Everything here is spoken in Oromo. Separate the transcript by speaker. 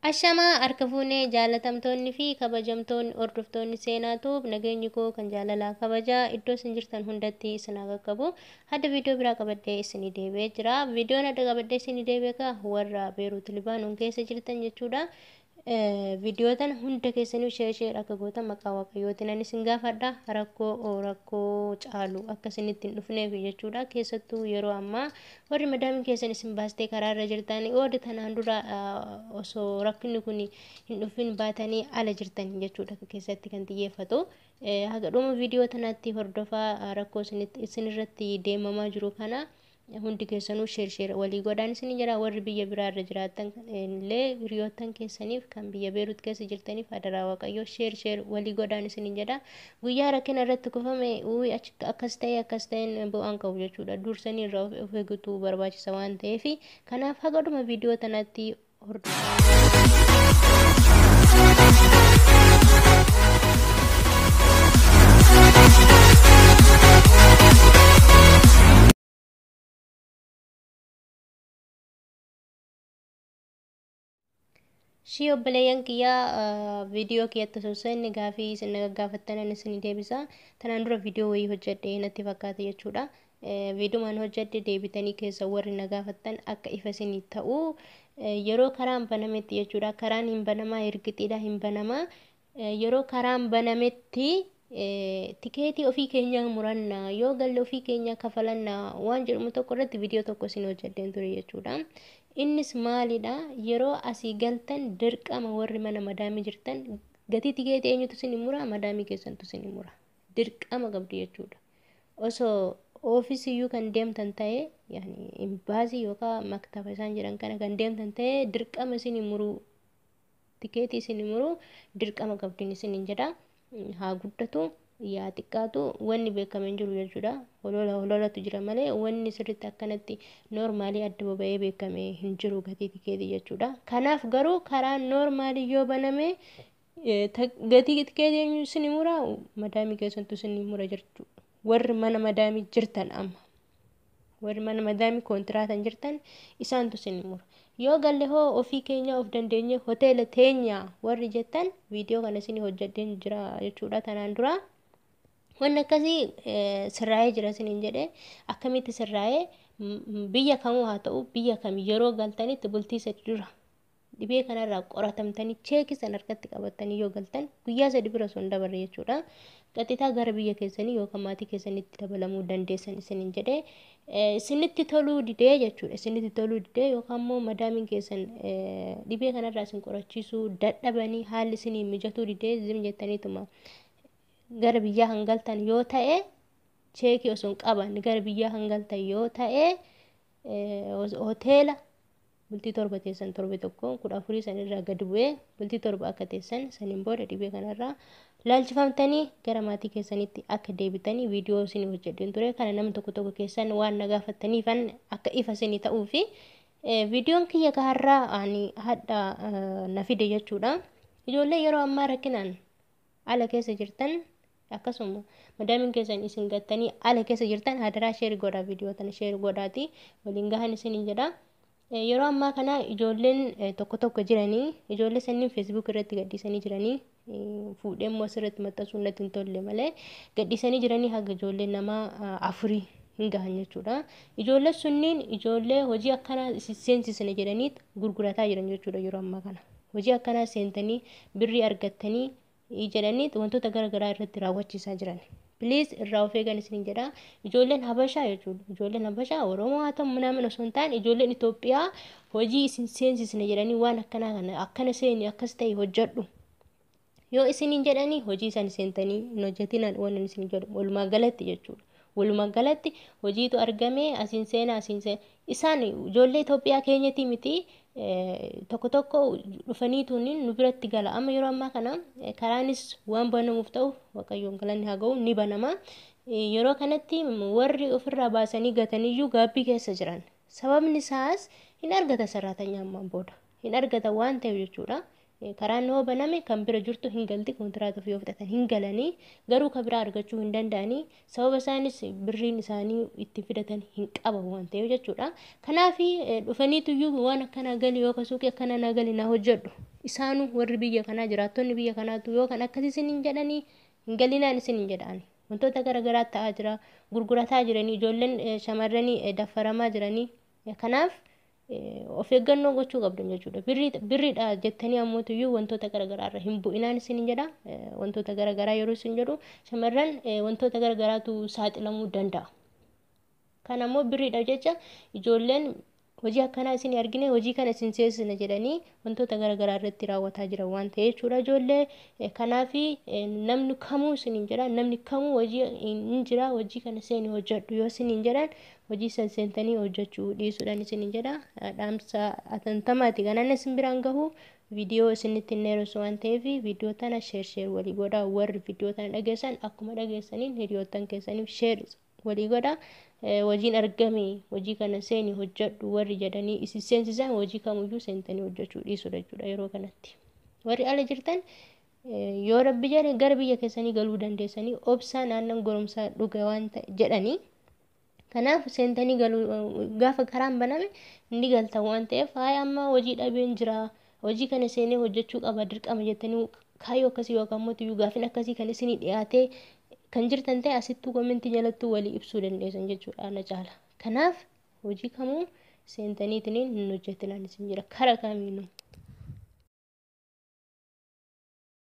Speaker 1: Ashamaa harka fuunee jaalatamtoonni fi kabajamtoonni hordoftoonni seenaatuuf nageenyi koo kan jaalalaa kabajaa iddoo isin jirtan hundatti isin haa qaqqabu. Hadda viidiyoo biraa qabadhee isinii deebi'ee jira. Viidiyoon hadda qabadhee isinii deebi'ee warra Beeruut Libaanoon keessa jirtan jechuudha. Viidiyoo tana hunda keessanii sheer akka gootan maqaa waaqayyootiin ani isin gaafadha. Rakkoo caalu akka isinitti hin dhufneef jechuudha. Keessattuu yeroo ammaa warri madaamiin keessan isin baastee karaarra jirtan oodi tanaan dura osoo rakkinni kun hin dhufin baatanii ala jirtan jechuudha keessatti kan xiyyeeffatu. Haga dhuma viidiyoo tanaatti hordofaa rakkoo isinirratti deemamaa jiru kana hundi keessanuu sheer walii godhaan isin jira. Warri biyya biraarra jiraatan illee hiriyoottan keessaniif kan biyya Beeruut keessa jirtaniif adaraa waaqayyoo sheer walii godhaan isin jedha. Guyyaa rakkina irratti kufame akkas ta'een bu'aan qabu jechuudha. Dursanii irraa of eegutu barbaachisa waan ta'eef kanaaf haga dhuma viidiyoo tanaatti Shii obboleeyyan kiyyaa viidiyoo kiyyatti sosoonni gaafii isin gaafattan isin deebisa. Tanaan dura viidiyoo wayii hojjedhe natti fakkaata jechuudha. Viidiyoon hojjedhe deebitanii keessa warri na gaafattan akka ifa isinii ta'u yeroo karaan banametti jechuudha. Karaan hin banamaa ergixiidha hin banamaa. Yeroo karaan banametti tikeetii ofii keenya murannaa yoo galle ofii keenya kafalannaa waan jedhamu tokko irratti viidiyoo tokko isin hojjedheen ture jechuudha. Innis maalidha? Yeroo asii galtan dirqama warri mana madaamii jirtan gatii tikeetii eenyutu isin mura? Madaamii keessantu isin mura. Dirqama qabdi jechuudha. Osoo oofisiyyuu kan deemtan ta'e imbaasii yookaan maktaba isaan jedhan kana kan deemtan ta'e dirqama isin muru tikeetii isin muru dirqama qabdiin isin jedha. Haa guddatu yaa xiqqaatu wanni beekame hin jiru jechuudha. Hololatu jira malee wanni sirriitti akkanatti noormaalii adda baba'ee beekame hin jiru gatii tikeetii jechuudha. Kanaaf garuu karaa noormaalii yoo baname gatii tikeetii eenyu isin mura? Madaamii keessantu isin mura jechuudha. Warri mana madaamii jirtan amma warri mana madaamii kontiraatan jirtan isaantu isin mura. Yoo galle hoo ofii keenya of dandeenye hoteela teenya warri jettan viidiyoo kana isin hojjedheen jira jechuudha. Tanaan dura wanni akkasii sirraa'ee jira isiniin jedhee akkamitti sirraa'ee biyya kamuu haa ta'u biyya kam yeroo galtanitti bultii sadi dura dhibee kanarraa qoratamtanii cheekii san harkatti qabatanii yoo galtan guyyaa sadi bira osoo hin dabarre jechuudha. Qaxitaa gara biyya keessanii yookaan maatii keessanitti dabalamuu dandeessan isiniin jedhee isinitti toluu didee jechuudha. Isinitti toluu didee yookaan immoo madaamiin keessan dhibee kanarraa isin qorachiisuu dadhabanii haalli isinii mijatuu didee zim jettaniituma gara biyyaa hangaltan yoo ta'e cheekii osoo hin qaban gara biyyaa hangaltan yoo ta'e hoteela bultii torba teessan torbe tokko 14 sanirraa gadi bu'ee bultii torba akka teessan saniin booda dhibee kanarraa laalchifamtanii gara maatii keessanitti akka deebitanii viidiyoo isin hojjedheen ture. Kana nama tokko keessan waan na gaafattaniifan akka ifa isinii ta'uu fi viidiyoon kiyya kaharraa ani hadda na fide jechuudha. Ijoollee yeroo ammaa rakkinaan ala keessa jirtan akkasuma madaamiin keessan isin gattanii ala keessa jirtan hadaraa sheer godhaa viidiyoo tana sheer godhaati waliin gahan isin jedha. Yeroo ammaa kana ijoolleen tokko jiranii ijoollee sanniin feesbuuk irratti gadhiisanii jiranii fuudhee immoo asirratti maxxansuun natti hin tolle malee gadhiisanii jiranii haga ijoollee nama 4 hin gahan jechuudha. Ijoollee sunniin ijoollee hojii akkanaa seensisne jedhanii gurgurataa jiran jechuudha. Yeroo ammaa kana hojii akkanaa seentanii birrii argattanii jedhanii wantoota garaagaraa irratti raawwachiisaa jiran. Please irraa of eegan isin jedha. Ijoolleen Habashaa jechuudha. Ijoolleen Habashaa Oromoo haa ta'u namni osoo hin taane ijoolleen Itoophiyaa hojii isin seensisne jedhanii waan akkanaa kana akkana seeni akkas ta'e hojjedhu. Yoo isiniin jedhanii hojii isaan seentanii hin hojjetinaan waan isin jedhu walumaa galatti jechuudha. Walumaa galatti hojiitu argame asiin seena isaan ijoollee Itoophiyaa keenyatti miti tokko dhufanii tuuniin nu biratti gala. Amma yeroo ammaa kana karaanis waan banamuuf ta'u waaqayyoon galanni haa ga'u ni banama. Yeroo kanatti warri ofirraa baasanii gataniyyuu gaabbii keessa jiran. Sababni isaas hin argata sarratanya ammaan booda hin argata waan ta'eef jechuudha. karaan yoo baname kan bira jirtu hin galti kontiraata ofii fudhatan hin galanii garuu kan biraa argachuu hin danda'anii sababa isaanis birriin isaanii itti fidatan hin qaban waan ta'eef jechuudha. Kanaaf dhufaniituyyuu waan akkana gali yoo kasuuqi akkana na gali na hojjedhu isaanuu warri biyya kanaa jiraattonni biyya kanaatu yoo kan akkasii isin hin jedhanii hin galinaan isin hin jedhani. Wantoota garaagaraa ta'aa jira gurgurataa jiranii ijoolleen shamarranii daffaramaa jiranii kanaaf of eeggannoo gochuu qabdan jechuudha. Birriidha jettanii ammoo wantoota garaagaraa irra hin bu'inaan isin jedha. Wantoota garaagaraa yeroo isin jedhu shamarran wantoota garaagaraatu saaxilamuu danda'a. Kan ammoo birriidha jecha ijoolleen hojii akkanaa isin argine hojii kana isin seensisna jedhanii wantoota garaagaraa irratti raawwataa jiran waan ta'eef jechuudha ijoollee. Kanaaf namni kamuu isin jedha namni kamuu hojii hin jira hojii kana seeni hojjedhu yoo isin jedhan hojii seentanii hojjechuu dhiisuudhaan isin jedha. Dhaamsa atantamaati kanan isin biraan gahu viidiyoo isinitti hin dheeressu waan ta'eef viidiyoo tana sheer walii godhaa warri viidiyoo tana dhageessan akkuma dhageessaniin hiriyoottan keessaniif sheer walii godhaa. Hojiin argame hojii kana seeni hojjedhu warri jedhanii isin seensisan hojii kamuyyuu seentanii hojjechuu dhiisudha jechuudha yeroo kanatti. Warri ala jirtan yoo rabbi jedhe gara biyya keessanii galuu dandeessanii obsaan aannan goromsaa dhuga waan jedhanii kanaaf seentanii galuu gaafa karaan baname inni galtan waan ta'eef haaya amma hojii dhabeen jira hojii kana seenee hojjechuu qaba dirqama jettanii kaayyoo akkasii yookaan mootiyyuu gaafin akkasii kan isinii dhiyaatee kan jirtan ta'e asittuu komentii jalattuu walii ibsuu dandeessan jechuudha ana caala. Kanaaf hojii kamuu seentaniitiin hin hojjetinaan isin jira kara kamiinuu.